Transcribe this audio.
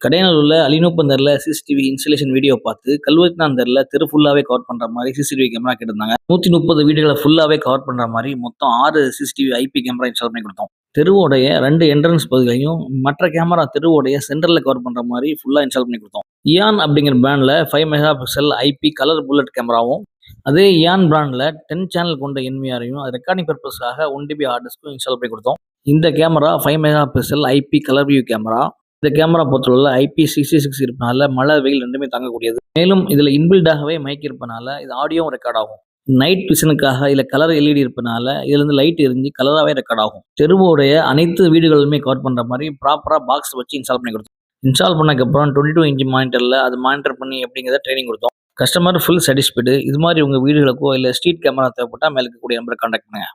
கடையநல்லூர்ல அலிநூப்பந்தர்ல CCTV installation video பார்த்து கல்வெட்னாந்தர்ல தெரு ஃபுல்லாவே கவர் பண்ற மாதிரி சிசிடிவி கேமரா கேட்டிருந்தாங்க. 130 வீடுகளை ஃபுல்லாவே கவர் பண்ற மாதிரி மொத்தம் 6 சிசிடிவி ஐபி கேமரா இன்ஸ்டால் பண்ணி கொடுத்தோம். தெருவோடைய 2 என்ட்ரன்ஸ் பகுதிகளையும் மற்ற கேமரா தெருவோடைய சென்டர்ல கவர் பண்ற மாதிரி ஃபுல்லா இன்ஸ்டால் பண்ணி கொடுத்தோம். இயான் அப்படிங்கிற பிராண்ட்ல 5 mega pixel IP colour bullet கேமராவும், அதே இயான் பிராண்ட்ல 10 சேனல் கொண்ட என்விஆரையும் ரெக்கார்டிங் பர்பஸ்க்காக 1 டிபி ஹார்ட் டிஸ்க்கும் இன்ஸ்டால் பண்ணி கொடுத்தோம். இந்த camera 5 mega pixel IP colour view camera. இந்த கேமரா பொறுத்தவரையில் IP66 இருப்பனால மழை வெயில் ரெண்டுமே தாங்கக்கூடியது. மேலும் இதில் இன்பில்டாகவே மைக் இருப்பனால இது ஆடியோவும் ரெக்கார்ட் ஆகும். நைட் விஷனுக்காக இதில் கலர் LED இருப்பனால இதுலேருந்து லைட் எரிஞ்சு கலராகவே ரெக்கார்ட் ஆகும். தெருவோடைய அனைத்து வீடுகளுமே கவர் பண்ணுற மாதிரி ப்ராப்பராக பாக்ஸ் வச்சு இன்ஸ்டால் பண்ணி கொடுத்தோம். இன்ஸ்டால் பண்ணக்கப்புறம் 22 இன்ச் மானிட்டரில் அது மானிட்டர் பண்ணி எப்படிங்கிறத ட்ரைனிங் கொடுத்தோம். Customer full satisfied. இது மாதிரி உங்கள் வீடுகளுக்கோ இல்லை ஸ்ட்ரீட் கேமரா தேவைப்பட்டால் மேலே இருக்கக்கூடிய நம்பரை கான்டாக்ட் பண்ணுங்கள்.